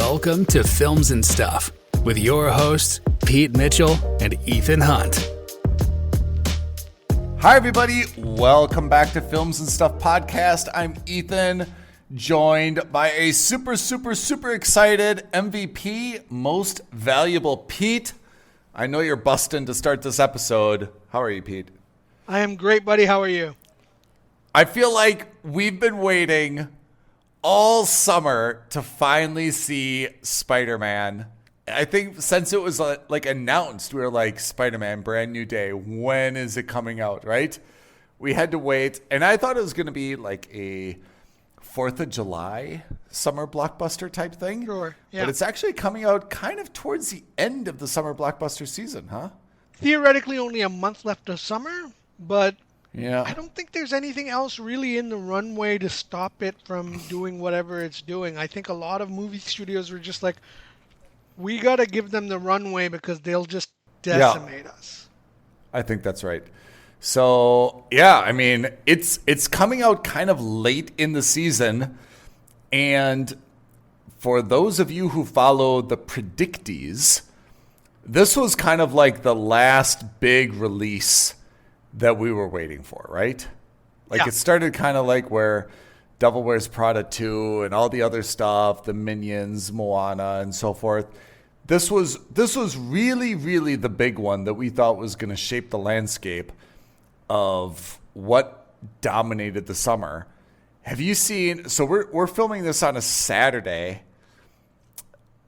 Welcome to Films and Stuff with your hosts, Pete Mitchell and Ethan Hunt. Hi, everybody. Welcome back to Films and Stuff podcast. I'm Ethan, joined by a super excited MVP, most valuable Pete. I know you're busting to start this episode. How are you, Pete? I am great, buddy. How are you? I feel like we've been waiting all summer to finally see Spider-Man. I think since it was like announced, we were like, Spider-Man, brand new day. When is it coming out, right? We had to wait. And I thought it was going to be like a 4th of July summer blockbuster type thing. Sure, yeah. But it's actually coming out kind of towards the end of the summer blockbuster season, huh? Theoretically, only a month left of summer, but yeah, I don't think there's anything else really in the runway to stop it from doing whatever it's doing. I think a lot of movie studios were just like, we got to give them the runway because they'll just decimate us. I think that's right. So, yeah, I mean, it's coming out kind of late in the season. And for those of you who follow the predictees, this was kind of like the last big release that we were waiting for, right? Like It started kind of like where Devil Wears Prada 2 and all the other stuff, the Minions, Moana, and so forth. This was really the big one that we thought was going to shape the landscape of what dominated the summer. Have you seen? So we're filming this on a Saturday.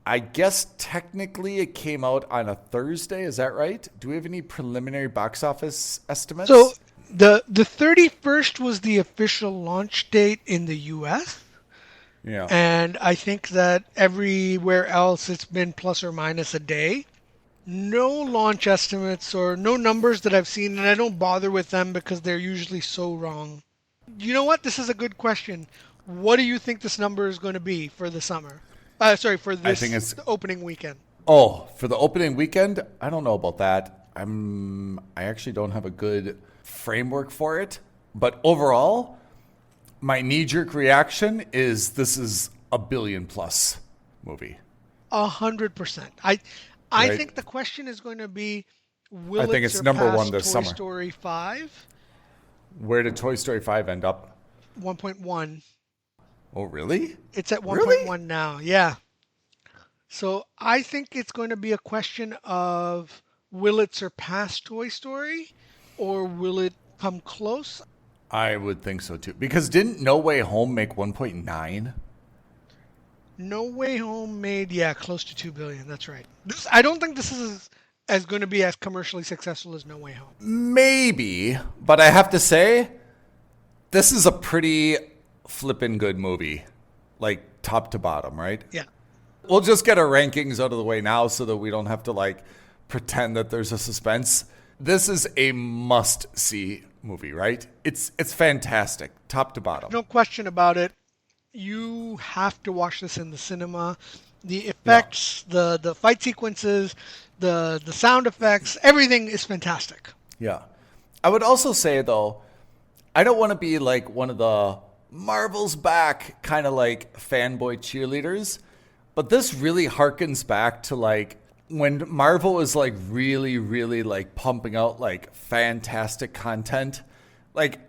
I guess technically it came out on a Thursday. Is that right? Do we have any preliminary box office estimates? So the 31st was the official launch date in the U.S. Yeah. And I think that everywhere else it's been plus or minus a day. No launch estimates or no numbers that I've seen, and I don't bother with them because they're usually so wrong. You know what? This is a good question. What do you think this number is going to be for the summer? For this I think it's opening weekend. Oh, for the opening weekend? I don't know about that. I actually don't have a good framework for it. But overall, my knee-jerk reaction is this is a billion-plus movie. 100%. I think the question is going to be, will I think it it's surpass number one this Toy summer. Story 5? Where did Toy Story 5 end up? 1.1. Oh, really? It's at 1.1 Really? now, yeah. So I think it's going to be a question of, will it surpass Toy Story or will it come close? I would think so, too. Because didn't No Way Home make 1.9? No Way Home made, close to 2 billion. That's right. I don't think this is as going to be as commercially successful as No Way Home. Maybe, but I have to say, this is a pretty flippin' good movie, like top to bottom, right? Yeah. We'll just get our rankings out of the way now so that we don't have to like pretend that there's a suspense. This is a must-see movie, right? It's fantastic, top to bottom. No question about it. You have to watch this in the cinema. The effects, the fight sequences, the sound effects, everything is fantastic. Yeah. I would also say, though, I don't want to be like one of the Marvel's back kind of like fanboy cheerleaders, but this really harkens back to like when Marvel was like really like pumping out like fantastic content. Like,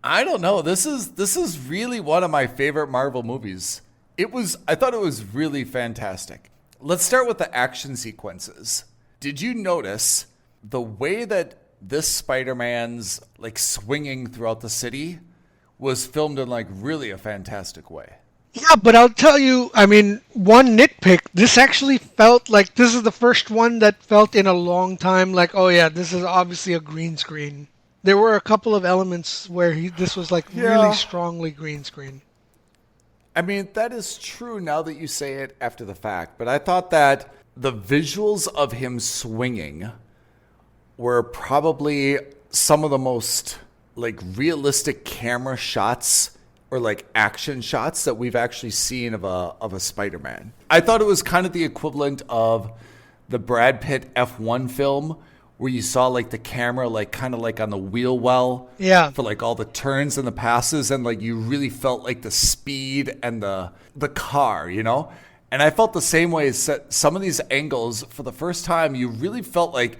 I don't know, this is really one of my favorite Marvel movies. I thought it was really fantastic. Let's start with the action sequences. Did you notice the way that this Spider-Man's like swinging throughout the city was filmed in like really a fantastic way? Yeah, but I'll tell you, I mean, one nitpick, this actually felt like this is the first one that felt in a long time like, oh yeah, this is obviously a green screen. There were a couple of elements where this was like really strongly green screen. I mean, that is true now that you say it after the fact, but I thought that the visuals of him swinging were probably some of the most like realistic camera shots or like action shots that we've actually seen of a Spider-Man. I thought it was kind of the equivalent of the Brad Pitt F1 film where you saw like the camera like kind of like on the wheel well for like all the turns and the passes, and like you really felt like the speed and the car, you know? And I felt the same way. Some of these angles, for the first time, you really felt like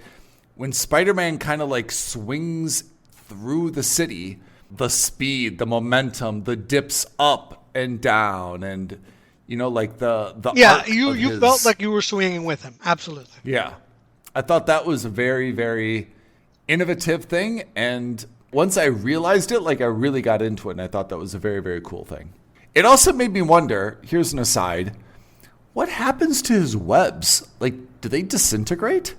when Spider-Man kind of like swings through the city, the speed, the momentum, the dips up and down, and like the arc you felt like you were swinging with him. Absolutely. Yeah, I thought that was a very, very innovative thing, and once I realized it, like I really got into it, and I thought that was a very, very cool thing. It also made me wonder. Here's an aside. What happens to his webs? Like, do they disintegrate?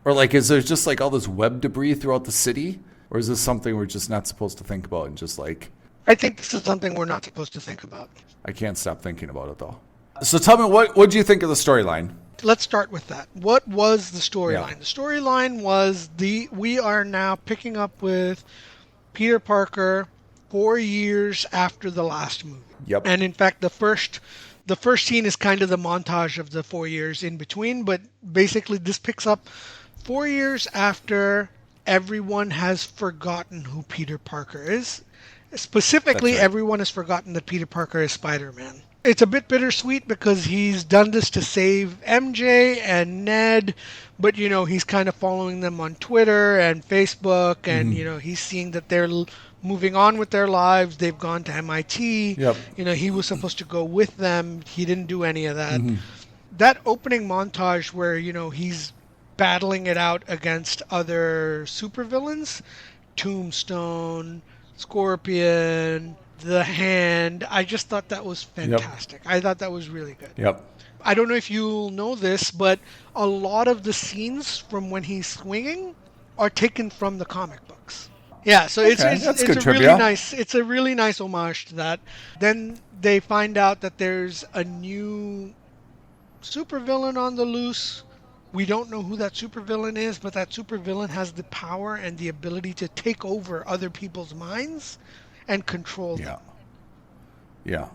Or, like, is there just, like, all this web debris throughout the city? Or is this something we're just not supposed to think about and just, like... I think this is something we're not supposed to think about. I can't stop thinking about it, though. So tell me, what do you think of the storyline? Let's start with that. What was the storyline? Yeah. The storyline was we are now picking up with Peter Parker 4 years after the last movie. Yep. And, in fact, the first scene is kind of the montage of the 4 years in between, but basically this picks up 4 years after everyone has forgotten who Peter Parker is. Specifically, right. Everyone has forgotten that Peter Parker is Spider-Man. It's a bit bittersweet because he's done this to save MJ and Ned, but, he's kind of following them on Twitter and Facebook, and, he's seeing that they're moving on with their lives. They've gone to MIT. Yep. He was supposed to go with them. He didn't do any of that. That opening montage where, he's battling it out against other supervillains, Tombstone, Scorpion, The Hand. I just thought that was fantastic. Yep. I thought that was really good. Yep. I don't know if you'll know this, but a lot of the scenes from when he's swinging are taken from the comic books. Yeah, so it's a really nice homage to that. Then they find out that there's a new supervillain on the loose. We don't know who that supervillain is, but that supervillain has the power and the ability to take over other people's minds and control them. Yeah.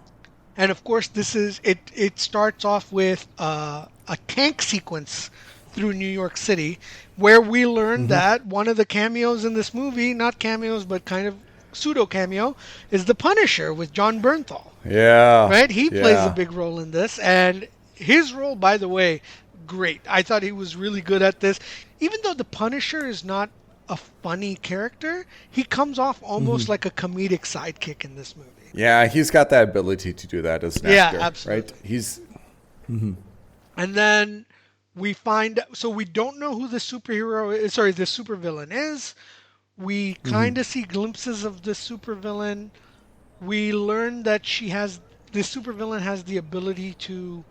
And of course, it starts off with a tank sequence through New York City, where we learn that one of the cameos in this movie, not cameos, but kind of pseudo cameo, is the Punisher with John Bernthal. Yeah. Right? He plays a big role in this, and his role, by the way, great. I thought he was really good at this. Even though the Punisher is not a funny character, he comes off almost like a comedic sidekick in this movie. Yeah, he's got that ability to do that as an actor. Yeah, absolutely. Right? He's... And then we so we don't know who the supervillain is. We kind of see glimpses of the supervillain. We learn that the supervillain has the ability to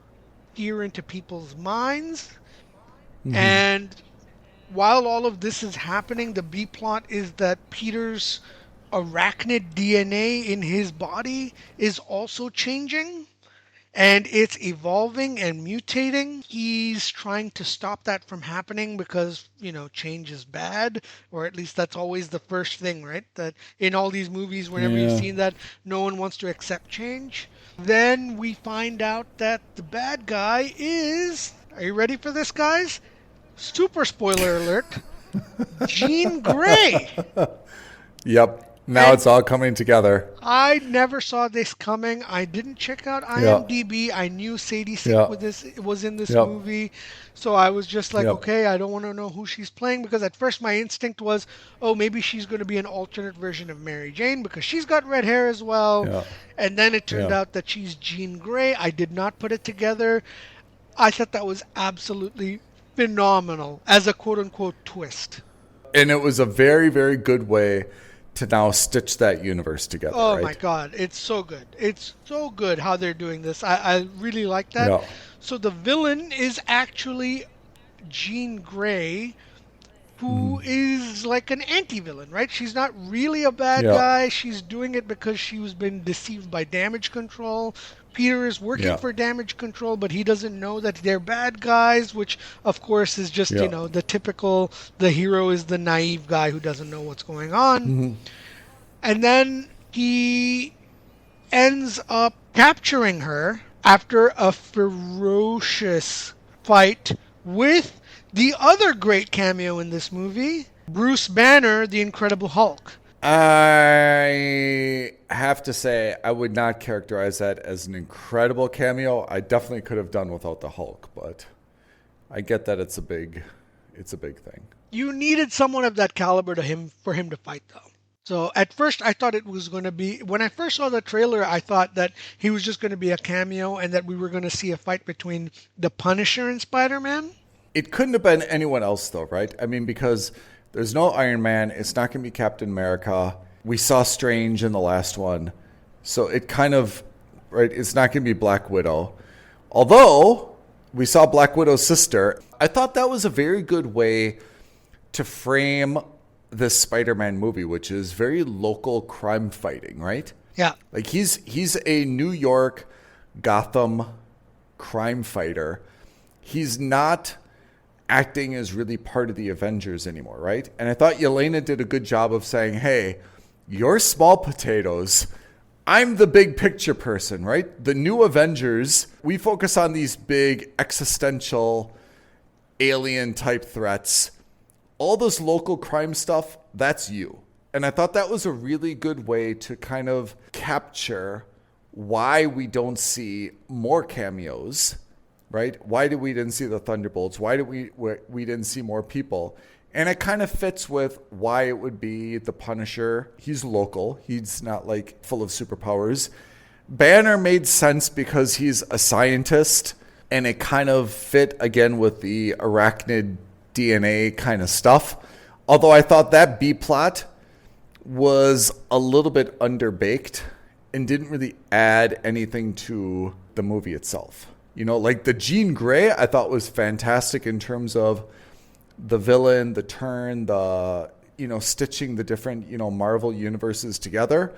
peer into people's minds. And while all of this is happening, the B plot is that Peter's arachnid DNA in his body is also changing. And it's evolving and mutating. He's trying to stop that from happening because, change is bad. Or at least that's always the first thing, right? That in all these movies, whenever you've seen that, no one wants to accept change. Then we find out that the bad guy is... Are you ready for this, guys? Super spoiler alert. Jean Grey. Yep. Now it's all coming together. I never saw this coming. I didn't check out IMDb. I knew Sadie Sink was in this movie. So I was just like, okay, I don't want to know who she's playing, because at first my instinct was, oh, maybe she's going to be an alternate version of Mary Jane because she's got red hair as well. Yeah. And then it turned out that she's Jean Grey. I did not put it together. I thought that was absolutely phenomenal as a quote-unquote twist. And it was a very, very good way to now stitch that universe together. Oh, right? My God. It's so good. It's so good how they're doing this. I really like that. Yeah. So the villain is actually Jean Grey, who is like an anti-villain, right? She's not really a bad guy. She's doing it because she's been deceived by Damage Control. Peter is working for Damage Control, but he doesn't know that they're bad guys, which, of course, is just, the typical, the hero is the naive guy who doesn't know what's going on. And then he ends up capturing her after a ferocious fight with the other great cameo in this movie, Bruce Banner, the Incredible Hulk. I have to say, I would not characterize that as an incredible cameo. I definitely could have done without the Hulk, but I get that it's a big thing. You needed someone of that caliber for him to fight, though. So at first, I thought it was going to be. When I first saw the trailer, I thought that he was just going to be a cameo and that we were going to see a fight between the Punisher and Spider-Man. It couldn't have been anyone else, though, right? I mean, because there's no Iron Man. It's not going to be Captain America. We saw Strange in the last one. So it kind of, right, it's not going to be Black Widow. Although we saw Black Widow's sister, I thought that was a very good way to frame this Spider-Man movie, which is very local crime fighting, right? Yeah. Like he's a New York, Gotham crime fighter. He's not acting as really part of the Avengers anymore, right? And I thought Yelena did a good job of saying, hey, you're small potatoes. I'm the big picture person, right? The new Avengers, we focus on these big existential alien type threats. All this local crime stuff, that's you. And I thought that was a really good way to kind of capture why we don't see more cameos, right? Why did we didn't see the Thunderbolts? Why did we didn't see more people? And it kind of fits with why it would be the Punisher. He's local. He's not like full of superpowers. Banner made sense because he's a scientist, and it kind of fit again with the arachnid DNA kind of stuff. Although I thought that B plot was a little bit underbaked and didn't really add anything to the movie itself. You know, like the Jean Grey I thought was fantastic in terms of the villain, the turn, the, you know, stitching the different, you know, Marvel universes together.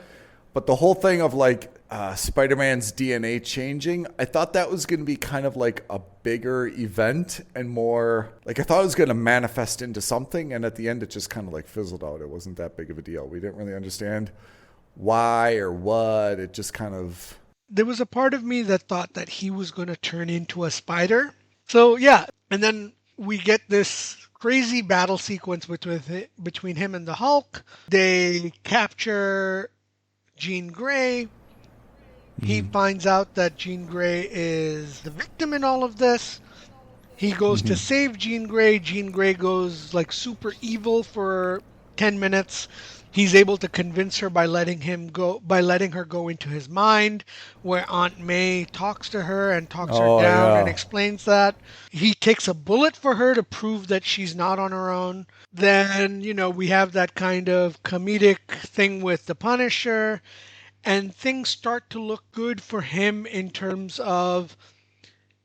But the whole thing of like Spider-Man's DNA changing, I thought that was going to be kind of like a bigger event and more like I thought it was going to manifest into something. And at the end, it just kind of like fizzled out. It wasn't that big of a deal. We didn't really understand why or what. It just kind of. There was a part of me that thought that he was going to turn into a spider. So yeah. And then we get this crazy battle sequence between him and the Hulk. They capture Jean Grey. He finds out that Jean Grey is the victim in all of this. He goes to save Jean Grey. Jean Grey goes like super evil for 10 minutes. He's able to convince her by letting her go into his mind, where Aunt May talks to her and talks her down and explains that. He takes a bullet for her to prove that she's not on her own. Then, you know, we have that kind of comedic thing with the Punisher, and things start to look good for him in terms of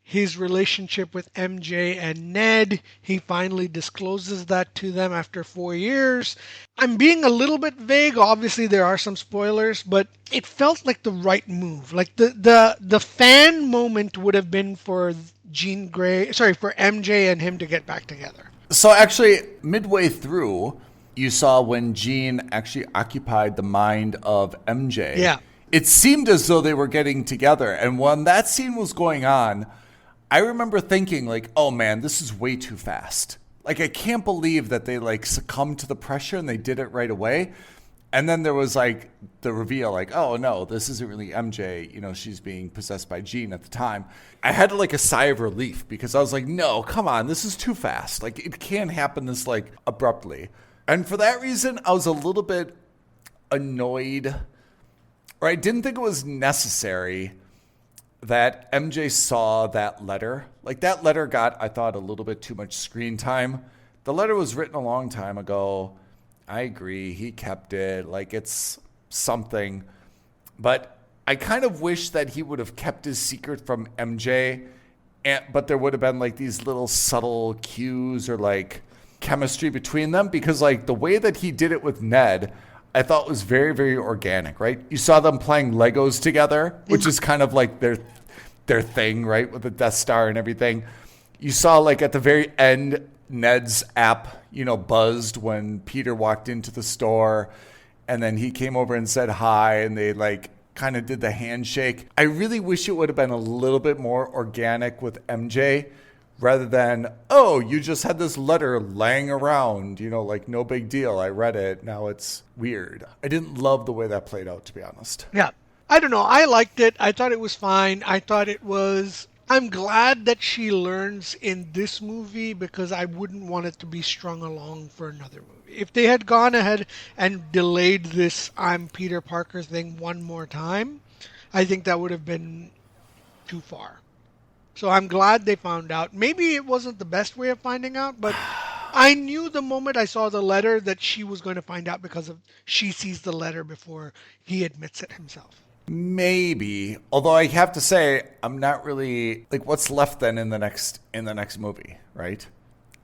his relationship with MJ and Ned. He finally discloses that to them after 4 years. I'm being a little bit vague. Obviously, there are some spoilers, but it felt like the right move. Like the fan moment would have been for for MJ and him to get back together. So actually, midway through, you saw when Jean actually occupied the mind of MJ. Yeah. It seemed as though they were getting together. And when that scene was going on, I remember thinking like, oh man, this is way too fast. Like, I can't believe that they like succumbed to the pressure and they did it right away. And then there was like the reveal, like, oh no, this isn't really MJ. You know, she's being possessed by Jean at the time. I had like a sigh of relief because I was like, no, come on, this is too fast. Like, it can't happen this like abruptly. And for that reason, I was a little bit annoyed, or I didn't think it was necessary that MJ saw that letter. Like, that letter got, I thought, a little bit too much screen time. The letter was written a long time ago. I agree. He kept it. Like, it's something. But I kind of wish that he would have kept his secret from MJ. But there would have been, like, these little subtle cues or, like, chemistry between them. Because, like, the way that he did it with Ned, I thought was very, very organic, right? You saw them playing Legos together, which is kind of like their thing, right? With the Death Star and everything. You saw, like, at the very end, Ned's app, you know, buzzed when Peter walked into the store, and then he came over and said hi, and they, like, kind of did the handshake. I really wish it would have been a little bit more organic with MJ rather than, oh, you just had this letter laying around, like no big deal. I read it. Now it's weird. I didn't love the way that played out, to be honest. Yeah. I don't know. I liked it. I thought it was fine. I'm glad that she learns in this movie because I wouldn't want it to be strung along for another movie. If they had gone ahead and delayed this I'm Peter Parker thing one more time, I think that would have been too far. So I'm glad they found out. Maybe it wasn't the best way of finding out, but I knew the moment I saw the letter that she was going to find out because she sees the letter before he admits it himself. Maybe, although I have to say, I'm not really like what's left then in the next movie, right?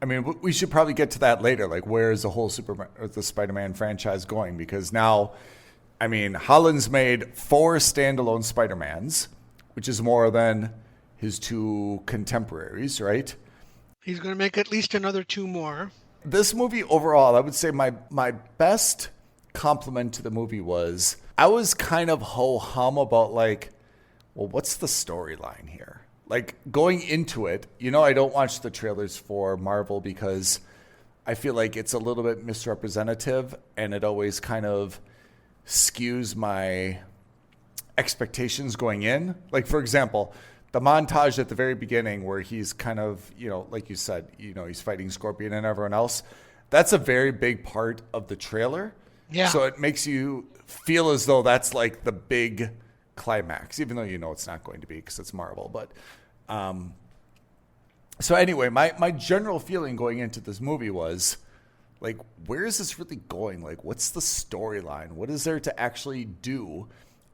I mean, we should probably get to that later. Like, where is the whole Superman or the Spider-Man franchise going? Because now, I mean, Holland's made 4 standalone Spider-Mans, which is more than his 2 contemporaries, right? He's going to make at least another 2 more. This movie overall, I would say my best compliment to the movie was I was kind of ho-hum about like, well, what's the storyline here? Like going into it, I don't watch the trailers for Marvel because I feel like it's a little bit misrepresentative and it always kind of skews my expectations going in. Like, for example, the montage at the very beginning where he's kind of, like you said, he's fighting Scorpion and everyone else. That's a very big part of the trailer. Yeah. So it makes you feel as though that's like the big climax, even though it's not going to be because it's Marvel. But so anyway, my general feeling going into this movie was like, where is this really going? Like, what's the storyline? What is there to actually do?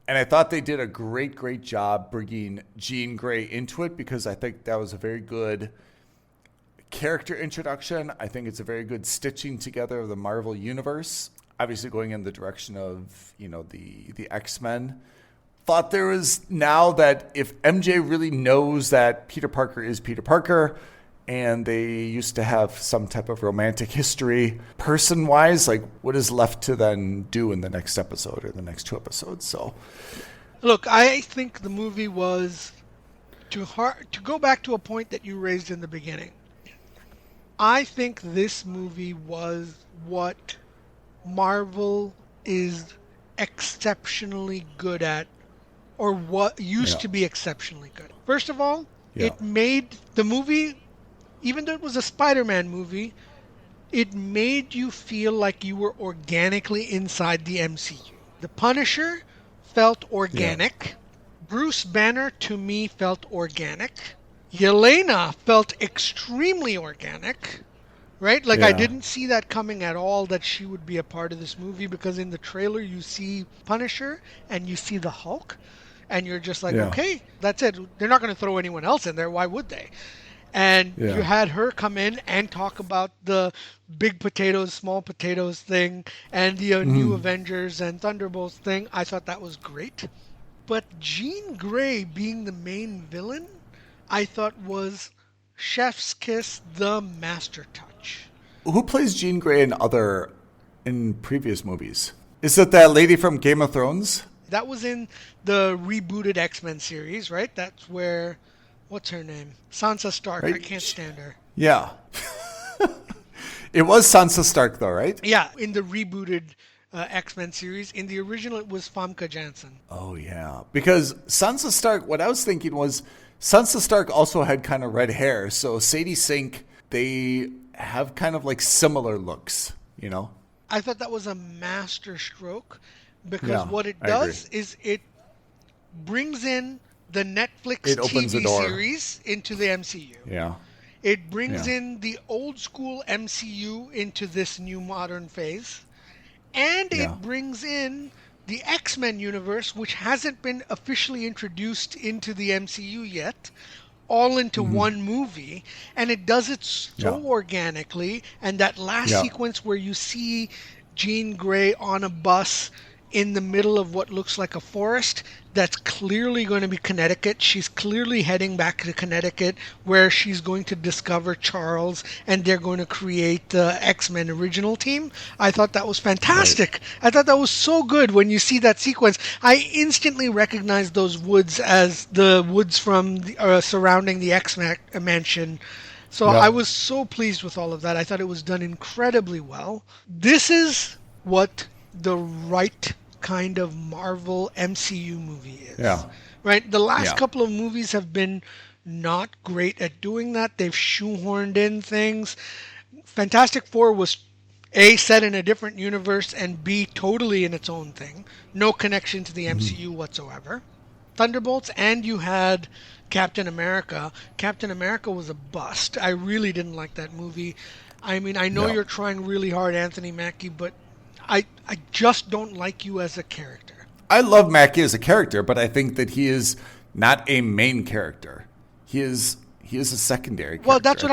And I thought they did a great job bringing Jean Grey into it because I think that was a very good character introduction. I think it's a very good stitching together of the Marvel universe. Obviously going in the direction of, the X-Men. Thought there was now that if MJ really knows that Peter Parker is Peter Parker and they used to have some type of romantic history person-wise, like what is left to then do in the next episode or the next 2 episodes? So, look, I think the movie was to go back to a point that you raised in the beginning. I think this movie was what Marvel is exceptionally good at, or what used to be exceptionally good. First of all, it made the movie, even though it was a Spider-Man movie, it made you feel like you were organically inside the MCU. The Punisher felt organic. Yeah. Bruce Banner, to me, felt organic. Yelena felt extremely organic. Right? Like, I didn't see that coming at all, that she would be a part of this movie, because in the trailer you see Punisher and you see the Hulk, and you're just like, okay, that's it. They're not going to throw anyone else in there. Why would they? And you had her come in and talk about the big potatoes, small potatoes thing, and the new Avengers and Thunderbolts thing. I thought that was great. But Jean Grey being the main villain, I thought was chef's kiss, the master touch. Who plays Jean Grey in previous movies? Is it that lady from Game of Thrones? That was in the rebooted X-Men series, right? That's where, what's her name? Sansa Stark. Right? I can't stand her. Yeah. It was Sansa Stark though, right? Yeah, in the rebooted X-Men series. In the original, it was Famke Janssen. Oh, yeah. Because Sansa Stark, what I was thinking was, Sansa Stark also had kind of red hair. So Sadie Sink, they have kind of like similar looks, I thought that was a master stroke because what it does is it brings in the Netflix TV series into the MCU. Yeah. It brings in the old school MCU into this new modern phase. And it brings in the X-Men universe, which hasn't been officially introduced into the MCU yet, all into one movie, and it does it so organically. And that last sequence where you see Jean Grey on a bus in the middle of what looks like a forest, that's clearly going to be Connecticut. She's clearly heading back to Connecticut, where she's going to discover Charles, and they're going to create the X-Men original team. I thought that was fantastic. Right. I thought that was so good when you see that sequence. I instantly recognized those woods as the woods from surrounding the X-Men mansion So I was so pleased with all of that. I thought it was done incredibly well. This is what the right kind of Marvel MCU movie is. Yeah. Right? The last couple of movies have been not great at doing that. They've shoehorned in things. Fantastic Four was A, set in a different universe, and B, totally in its own thing. No connection to the MCU whatsoever. Thunderbolts, and you had Captain America. Captain America was a bust. I really didn't like that movie. I mean, I know you're trying really hard, Anthony Mackie, but I just don't like you as a character. I love Mackie as a character, but I think that he is not a main character. He is a secondary character. Well, that's what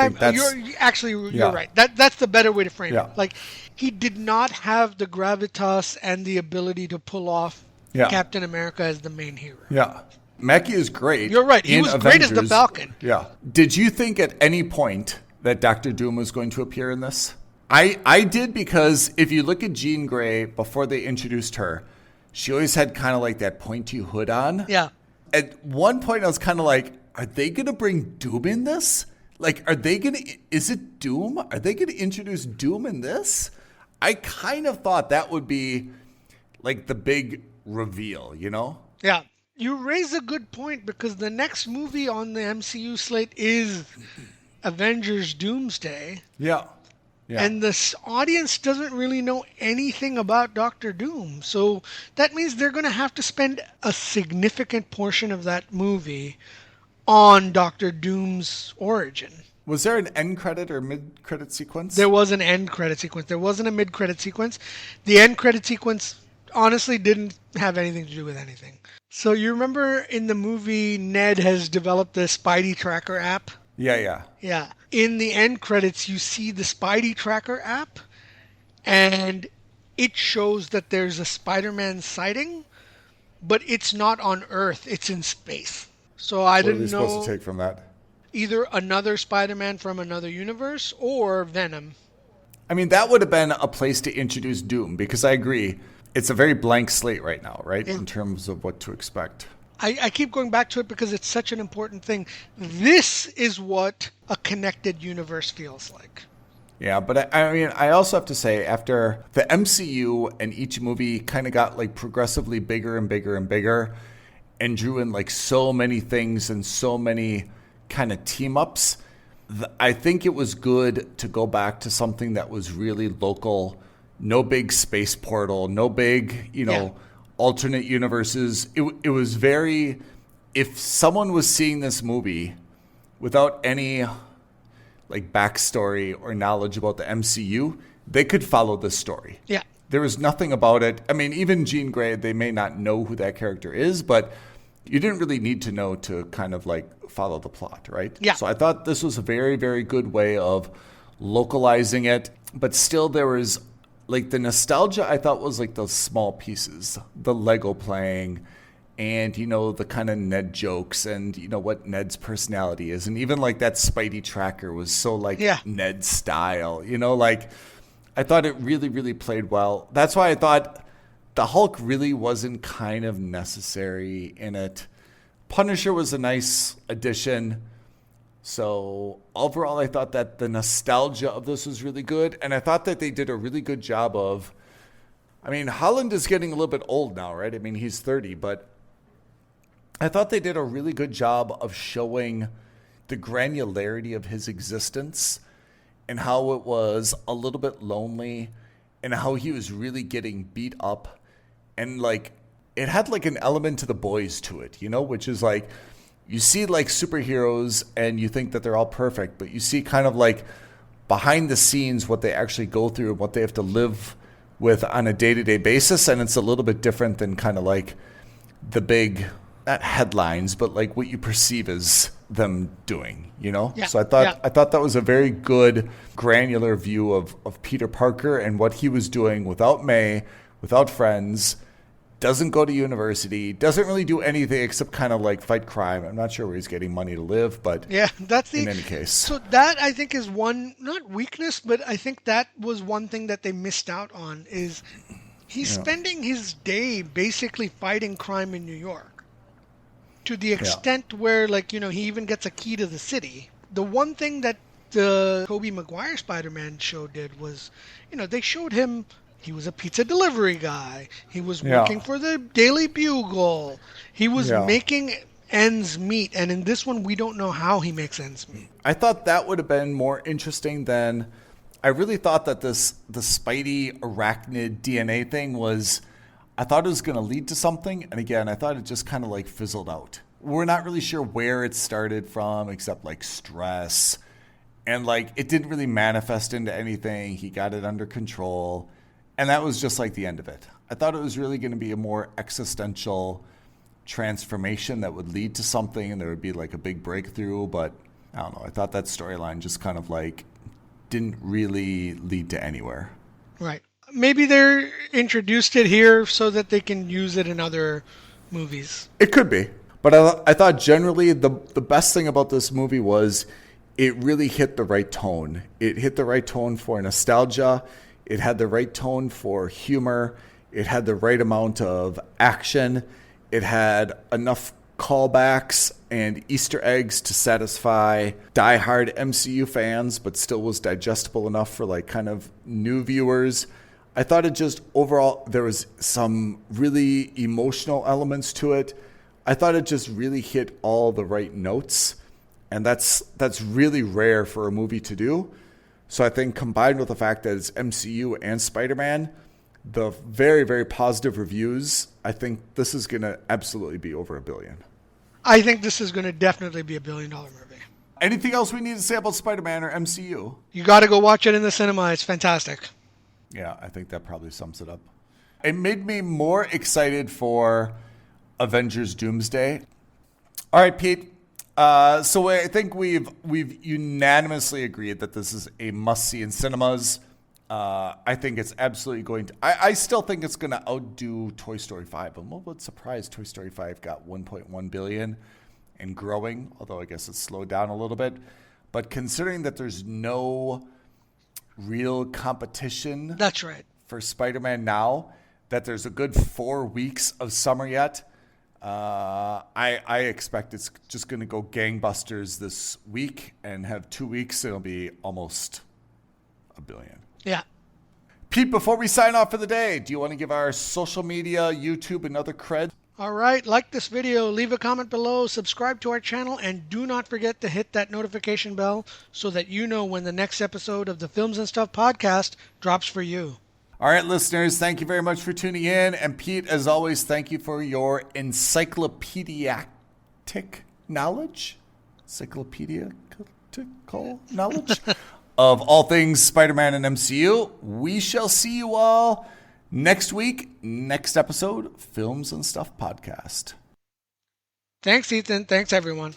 you're right. That's the better way to frame it. Like, he did not have the gravitas and the ability to pull off Captain America as the main hero. Yeah. Mackie is great. You're right. He was great as the Falcon. Yeah. Did you think at any point that Doctor Doom was going to appear in this? I did, because if you look at Jean Grey before they introduced her, she always had kind of like that pointy hood on. Yeah. At one point, I was kind of like, are they going to bring Doom in this? Like, is it Doom? Are they going to introduce Doom in this? I kind of thought that would be like the big reveal, you know? Yeah. You raise a good point, because the next movie on the MCU slate is Avengers Doomsday. Yeah. Yeah. And the audience doesn't really know anything about Doctor Doom. So that means they're going to have to spend a significant portion of that movie on Doctor Doom's origin. Was there an end credit or mid-credit sequence? There was an end credit sequence. There wasn't a mid-credit sequence. The end credit sequence honestly didn't have anything to do with anything. So you remember in the movie, Ned has developed the Spidey Tracker app? Yeah. Yeah. In the end credits, you see the Spidey Tracker app, and it shows that there's a Spider-Man sighting, but it's not on Earth. It's in space. So I didn't know. What are we supposed to take from that? Either another Spider-Man from another universe or Venom. I mean, that would have been a place to introduce Doom, because I agree, it's a very blank slate right now, right? Yeah. In terms of what to expect. I keep going back to it because it's such an important thing. This is what a connected universe feels like. Yeah, but I mean, I also have to say, after the MCU and each movie kind of got like progressively bigger and bigger and bigger, and drew in like so many things and so many kind of team ups, I think it was good to go back to something that was really local. No big space portal, no big, alternate universes. It was very, if someone was seeing this movie without any like backstory or knowledge about the MCU, they could follow this story. Yeah. There was nothing about it. I mean, even Jean Grey, they may not know who that character is, but you didn't really need to know to kind of like follow the plot, right? Yeah. So I thought this was a very, very good way of localizing it, but still there was like the nostalgia. I thought was like those small pieces, the Lego playing, and the kind of Ned jokes, and what Ned's personality is, and even like that Spidey tracker was so like Ned style. Like I thought it really, really played well. That's why I thought the Hulk really wasn't kind of necessary in it. Punisher was a nice addition. So overall, I thought that the nostalgia of this was really good. And I thought that they did a really good job of, I mean, Holland is getting a little bit old now, right? I mean, he's 30, but I thought they did a really good job of showing the granularity of his existence and how it was a little bit lonely and how he was really getting beat up. And like, it had like an element to The Boys to it, which is like, you see like superheroes and you think that they're all perfect, but you see kind of like behind the scenes what they actually go through and what they have to live with on a day-to-day basis. And it's a little bit different than kind of like the big, not headlines, but like what you perceive as them doing, Yeah. So I thought that was a very good granular view of Peter Parker and what he was doing without May, without friends, doesn't go to university, doesn't really do anything except kind of like fight crime. I'm not sure where he's getting money to live, but in any case. So that I think is one, not weakness, but I think that was one thing that they missed out on is he's spending his day basically fighting crime in New York to the extent where like, he even gets a key to the city. The one thing that the Tobey Maguire Spider-Man show did was, they showed him he was a pizza delivery guy. He was working for the Daily Bugle. He was making ends meet. And in this one, we don't know how he makes ends meet. I thought that would have been more interesting than... I really thought that the Spidey arachnid DNA thing was... I thought it was going to lead to something. And again, I thought it just kind of like fizzled out. We're not really sure where it started from, except like stress. And like it didn't really manifest into anything. He got it under control. And that was just like the end of it. I thought it was really going to be a more existential transformation that would lead to something and there would be like a big breakthrough. But I don't know. I thought that storyline just kind of like didn't really lead to anywhere. Right. Maybe they're introduced it here so that they can use it in other movies. It could be. But I thought generally the best thing about this movie was it really hit the right tone. It hit the right tone for nostalgia. It had the right tone for humor. It had the right amount of action. It had enough callbacks and Easter eggs to satisfy diehard MCU fans, but still was digestible enough for like kind of new viewers. I thought it just overall, there was some really emotional elements to it. I thought it just really hit all the right notes. And that's really rare for a movie to do. So I think combined with the fact that it's MCU and Spider-Man, the very, very positive reviews, I think this is going to absolutely be over $1 billion. I think this is going to definitely be $1 billion movie. Anything else we need to say about Spider-Man or MCU? You got to go watch it in the cinema. It's fantastic. Yeah, I think that probably sums it up. It made me more excited for Avengers Doomsday. All right, Pete. So I think we've unanimously agreed that this is a must-see in cinemas. I think it's absolutely going to... I still think it's going to outdo Toy Story 5. I'm a little bit surprised Toy Story 5 got $1.1 billion and growing, although I guess it's slowed down a little bit. But considering that there's no real competition... That's right. ...for Spider-Man now, that there's a good 4 weeks of summer yet... I expect it's just going to go gangbusters this week and have 2 weeks. It'll be almost $1 billion. Yeah. Pete, before we sign off for the day, do you want to give our social media, YouTube, and other cred? All right. Like this video, leave a comment below, subscribe to our channel, and do not forget to hit that notification bell so that you know when the next episode of the Films and Stuff podcast drops for you. All right, listeners, thank you very much for tuning in. And Pete, as always, thank you for your encyclopedic knowledge of all things Spider-Man and MCU. We shall see you all next week, next episode, Films and Stuff podcast. Thanks, Ethan. Thanks, everyone.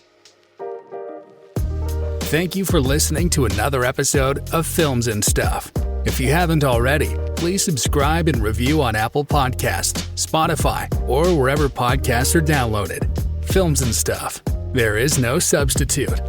Thank you for listening to another episode of Films and Stuff. If you haven't already, please subscribe and review on Apple Podcasts, Spotify, or wherever podcasts are downloaded. Films and Stuff. There is no substitute.